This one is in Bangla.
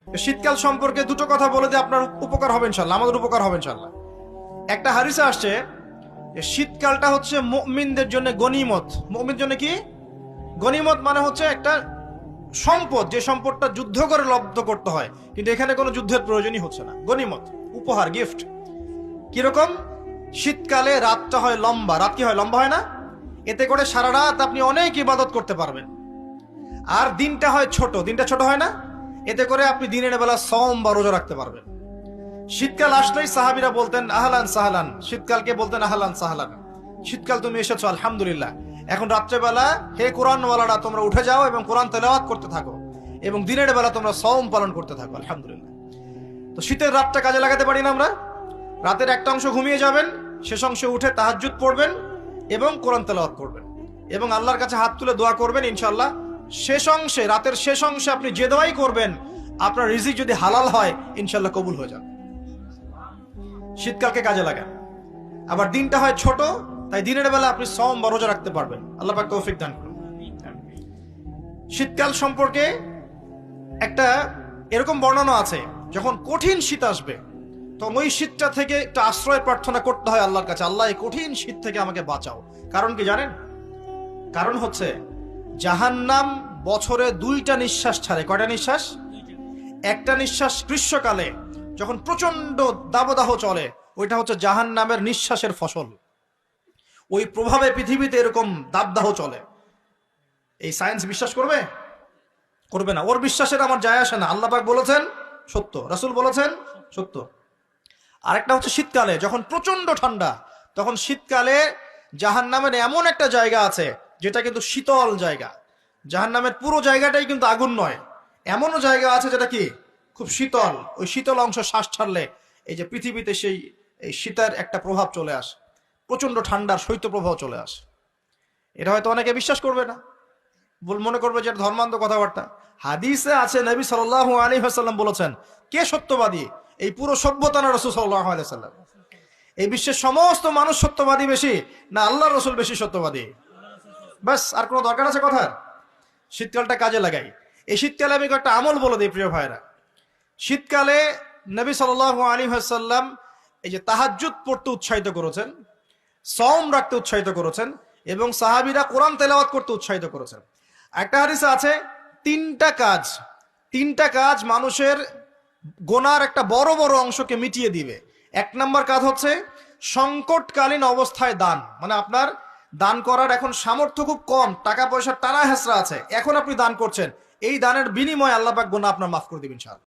শীতকাল সম্পর্কে দুটো কথা বলে দিয়ে আপনার উপকার হবে ইনশাল্লাহ, আমাদের উপকার হবে ইনশাল্লাহ। একটা হাদিসে আসছে যে শীতকালটা হচ্ছে মুমিনদের জন্য গনিমত। মুমিনদের জন্য কি গনিমত? মানে হচ্ছে একটা সম্পদ, যে সম্পদটা যুদ্ধ করে লব্ধ করতে হয়, কিন্তু এখানে কোনো যুদ্ধের প্রয়োজনই হচ্ছে না। গনিমত, উপহার, গিফট। কিরকম? শীতকালে রাতটা হয় লম্বা। রাত কি হয়? লম্বা হয় না? এতে করে সারা রাত আপনি অনেক ইবাদত করতে পারবেন। আর দিনটা হয় ছোট। দিনটা ছোট হয় না? এতে করে আপনি দিনের বেলা সওম বা রোজা রাখতে পারবেন। শীতকাল আসলেই সাহাবীরা বলতেন আহলান সাহলান। শীতকালকে বলতেন আহলান সাহলান। শীতকাল তুমি এসেছো, আলহামদুলিল্লাহ। এখন রাত্রেবেলা হে কোরআনওয়ালারা তোমরা উঠে যাও এবং কোরআন তেলাওয়াত করতে থাকো, এবং দিনের বেলা তোমরা সওম পালন করতে থাকো, আলহামদুলিল্লাহ। তো শীতের রাতটা কাজে লাগাতে পারি না আমরা? রাতের একটা অংশ ঘুমিয়ে যাবেন, শেষ অংশে উঠে তাহাজ্জুদ পড়বেন এবং কোরআন তেলাওয়াত করবেন এবং আল্লাহর কাছে হাত তুলে দোয়া করবেন। ইনশাআল্লাহ শেষ অংশে, রাতের শেষ অংশে আপনি যে দোয়াই করবেন, আপনার রিজিক যদি হালাল হয় ইনশাআল্লাহ কবুল হয়ে যাবে। শীতকালকে কাজে লাগান। আবার দিনটা হয় ছোট, তাই দিনের বেলা আপনি সওম বা রোজা রাখতে পারবেন। আল্লাহ পাক তৌফিক দান করুন। শীতকাল সম্পর্কে একটা এরকম বর্ণনা আছে, যখন কঠিন শীত আসবে তখন ওই শীতটা থেকে একটা আশ্রয় প্রার্থনা করতে হয় আল্লাহর কাছে, আল্লাহ এই কঠিন শীত থেকে আমাকে বাঁচাও। কারণ কি জানেন? কারণ হচ্ছে জাহান্নাম বছরে 2টা নিঃশ্বাস ছাড়ে। কয়টা নিঃশ্বাস? একটা নিঃশ্বাস গ্রীষ্মকালে যখন প্রচন্ড দাবদাহ চলে, ওইটা হচ্ছে জাহান্নামের নিঃশ্বাসের ফসল। ওই প্রভাবে পৃথিবীতে এরকম দাবদাহ চলে। এই সায়েন্স বিশ্বাস করবে? করবে না। ওর বিশ্বাসের আমার যায় আসে না। আল্লাহ পাক বলেছেন সত্য, রাসূল বলেছেন সত্য। আরেকটা হচ্ছে শীতকালে যখন প্রচন্ড ঠান্ডা, তখন শীতকালে জাহান্নামের এমন একটা জায়গা আছে যেটা কিন্তু শীতল জায়গা। জাহান্নামের পুরো জায়গাটাই কিন্তু আগুন নয়, এমনও জায়গা আছে যেটা কি খুব শীতল। ওই শীতল অংশ শ্বাস ছাড়লে এই যে পৃথিবীতে সেই এই শীতের একটা প্রভাব চলে আসে, প্রচন্ড ঠান্ডার শৈত্য প্রভাব চলে আসে। এটা হয়তো অনেকে বিশ্বাস করবে না, মনে করবে যে ধর্মান্ধ কথাবার্তা। হাদিসে আছে নবী সাল্লাল্লাহু আলাইহি ওয়াসাল্লাম বলেছেন, কে সত্যবাদী? এই পুরো সভ্যতা না রাসূল সাল্লাল্লাহু আলাইহি ওয়াসাল্লাম? এই বিশ্বের সমস্ত মানুষ সত্যবাদী বেশি না আল্লাহর রাসূল বেশি সত্যবাদী? বাস, আর কোনো দরকার আছে কথার? শীতকালটা কাজে লাগাই। এই শীতকালে আমি একটা আমল বলে দিই প্রিয় ভাইরা। শীতকালে নবী সাল্লাল্লাহু আলাইহি ওয়াসাল্লাম এই যে তাহাজ্জুদ পড়তে উৎসাহিত করেছেন, সওম রাখতে উৎসাহিত করেছেন, এবং সাহাবীরা কোরআন তেলাওয়াত করতে উৎসাহিত করেছেন। একটা হাদিসে আছে তিনটা কাজ মানুষের গোনার একটা বড় বড় অংশকে মিটিয়ে দিবে। 1 নম্বর কাজ হচ্ছে সংকটকালীন অবস্থায় দান। মানে আপনার দান করার এখন সামর্থ্য খুব কম, টাকা পয়সার টানা হেঁচড়া আছে, এখন আপনি দান করছেন, এই দানের বিনিময়ে আল্লাহ পাক গুনাহ আপনার মাফ করে দিবেন ইনশাআল্লাহ।